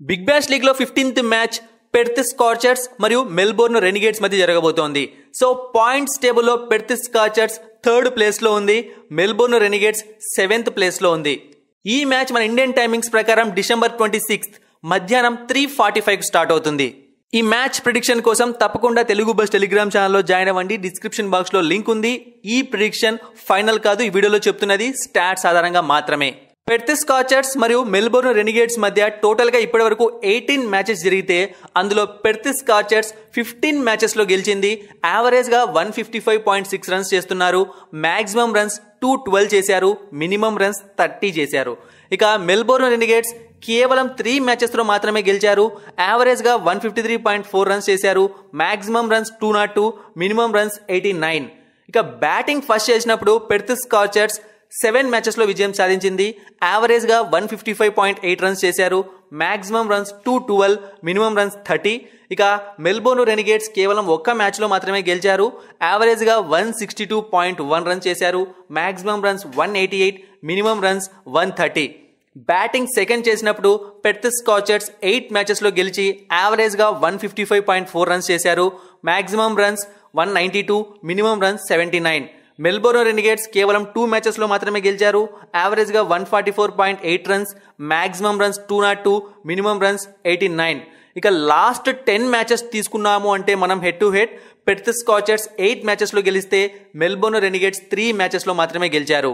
Big bash league లో 15th match Perth Scorchers మరియు Melbourne Renegades మధ్య జరగబోతోంది. సో పాయింట్స్ టేబుల్లో పెర్త్ స్కార్చర్స్ 3rd ప్లేస్ లో ఉంది, మెల్బోర్న్ రెనిగేట్స్ 7th ప్లేస్ లో ఉంది. ఈ మ్యాచ్ మన ఇండియన్ టైమింగ్స్ ప్రకారం డిసెంబర్ 26 మధ్యాహ్నం 3:45 స్టార్ట్ అవుతుంది. ఈ మ్యాచ్ ప్రిడిక్షన్ కోసం తప్పకుండా తెలుగు బస్ టెలిగ్రామ్ ఛానల్లో జాయిన్ అవ్వండి. డిస్క్రిప్షన్ బాక్స్ లో లింక్ ఉంది. ఈ ప్రిడిక్షన్ ఫైనల్ కాదు, ఈ వీడియోలో చెప్తున్నది స్టాట్స్ ఆధారంగా మాత్రమే. పెర్త్ స్కార్చర్స్ మరియు మెల్బోర్న్ రెనిగేట్స్ మధ్య టోటల్ గా ఇప్పటి వరకు 18 మ్యాచెస్ జరిగితే అందులో పెర్త్ స్కార్చర్స్ 15 మ్యాచెస్ లో గెలిచింది. యావరేజ్ గా 155.6 రన్స్ చేస్తున్నారు. మాక్సిమం రన్స్ 212 చేశారు, మినిమం రన్స్ 30 చేశారు. ఇక మెల్బోర్న్ రెనిగేట్స్ కేవలం 3 మ్యాచెస్ లో మాత్రమే గెలిచారు. యావరేజ్ గా 153.4 రన్స్ చేశారు, మాక్సిమం రన్స్ 202, మినిమం రన్స్ 89. ఇక బ్యాటింగ్ ఫస్ట్ చేసినప్పుడు పెర్త్ స్కార్చర్స్ 7 మ్యాచెస్ లో విజయం సాధించింది. యావరేజ్ గా 155.8 రన్స్ చేశారు, మాక్సిమం రన్స్ 212, మినిమం రన్స్ 30. ఇక మెల్బోర్న్ రెనిగేట్స్ కేవలం ఒక్క మ్యాచ్ లో మాత్రమే గెలిచారు. యావరేజ్ గా 162.1 రన్స్ చేశారు, maximum runs 188, minimum runs 130. Batting second చేసినప్పుడు పెర్త్ స్కార్చర్స్ 8 మ్యాచెస్ లో గెలిచి యావరేజ్ గా 155.4 రన్స్ చేశారు, maximum runs 192, minimum runs 79. Melbourne Renegades కేవలం 2 మ్యాచెస్ లో మాత్రమే గెలిచారు. యావరేజ్ గా 144.8 runs, maximum runs 202, minimum runs 89. ఇక లాస్ట్ 10 మ్యాచెస్ తీసుకున్నాము అంటే మనం head to head Perth Scorchers 8 matches లో గెలిస్తే మెల్బోర్న్ రెనిగేట్స్ 3 మ్యాచెస్ లో మాత్రమే గెలిచారు.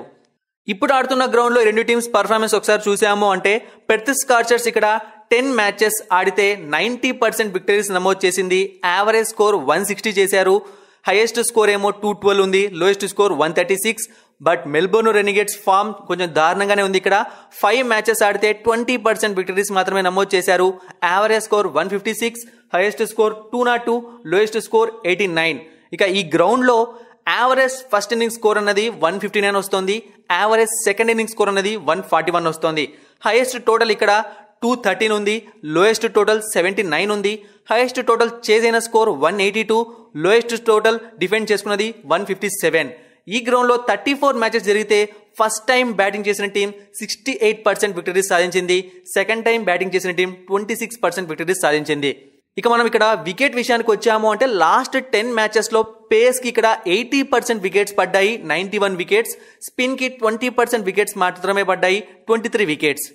ఇప్పుడు ఆడుతున్న గ్రౌండ్ లో రెండు టీమ్స్ పర్ఫార్మెన్స్ ఒకసారి చూసాము అంటే పెర్త్ స్కార్చర్స్ ఇక్కడ 10 మ్యాచెస్ ఆడితే 90% విక్టరీస్ నమోదు చేసింది. యావరేజ్ స్కోర్ 160 చేశారు. హైయెస్ట్ స్కోర్ ఏమో 212 ఉంది, lowest score 136. But Melbourne Renegades form కొంచెం దారుణంగానే ఉంది. ఇక్కడ 5 మ్యాచెస్ ఆడితే 20% విక్టరీస్ మాత్రమే నమోదు చేశారు. Average score 156, highest score 202, lowest score 89. ఇక ఈ గ్రౌండ్ లో యావరేజ్ ఫస్ట్ ఇన్నింగ్స్ స్కోర్ అన్నది 159 వస్తుంది, యావరేజ్ సెకండ్ ఇన్నింగ్స్ స్కోర్ అన్నది 141 వస్తుంది. హైయెస్ట్ టోటల్ ఇక్కడ 213 ఉంది, లోయెస్ట్ టోటల్ 79 ఉంది. హైయెస్ట్ టోటల్ చేజ్ అయిన స్కోర్ 182, లోయెస్ట్ టోటల్ డిఫెండ్ చేసుకున్నది 157. ఈ గ్రౌండ్ లో 34 మ్యాచెస్ జరిగితే ఫస్ట్ టైం బ్యాటింగ్ చేసిన టీం 68% విక్టరీస్ సాధించింది. సెకండ్ టైం బ్యాటింగ్ చేసిన టీం 26% విక్టరీస్ సాధించింది. ఇక మనం ఇక్కడ వికెట్ విషయానికి వచ్చాము అంటే లాస్ట్ 10 మ్యాచెస్ లో పేస్ కి ఇక్కడ 80% వికెట్స్ పడ్డాయి, 91 వికెట్స్. స్పిన్ కి 20% వికెట్స్ మాత్రమే పడ్డాయి, 23 వికెట్స్.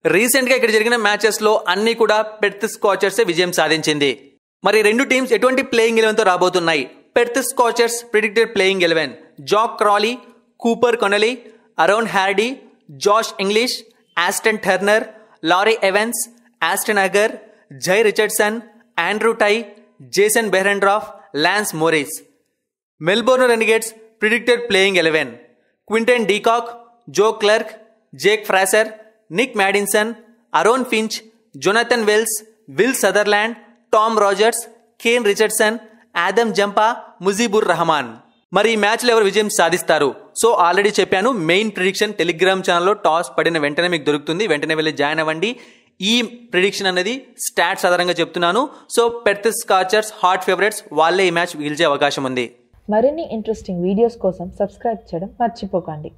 రీసెంట్ గా ఇక్కడ జరిగిన మ్యాచెస్ లో అన్ని కూడా పెర్త్ స్కార్చర్స్ విజయం సాధించింది. మరి రెండు టీమ్స్ ఎటువంటి ప్లేయింగ్ 11 తో రాబోతున్నాయి? Perth Scorchers predicted playing 11: Zak Crawley, Cooper Connolly, Aaron Hardie, Josh Inglis, Ashton Turner, Laurie Evans, Ashton Agar, Jhye Richardson, Andrew Tye, Jason Behrendorff, Lance Morris. Melbourne Renegades predicted playing 11: Quinton de Kock, Joe Clarke, Jake Fraser, Nic Maddinson, Aaron Finch, Jonathan Wells, Will Sutherland, Tom Rogers, Kane Richardson, Adam Zampa, Mujeebur Rahman. మరి ఈ మ్యాచ్లో ఎవరు విజయం సాధిస్తారు? So already చెప్పాను, main prediction Telegram ఛానల్లో toss పడిన వెంటనే మీకు దొరుకుతుంది. వెంటనే వెళ్ళి జాయిన్ అవ్వండి. ఈ ప్రిడిక్షన్ అనేది స్టాట్స్ ఆధారంగా చెప్తున్నాను. So Perth Scorchers hot favourites, వాళ్ళే ఈ మ్యాచ్ గెలిచే అవకాశం ఉంది. మరిన్ని ఇంట్రెస్టింగ్ వీడియోస్ కోసం సబ్స్క్రైబ్ చేయడం మర్చిపోకండి.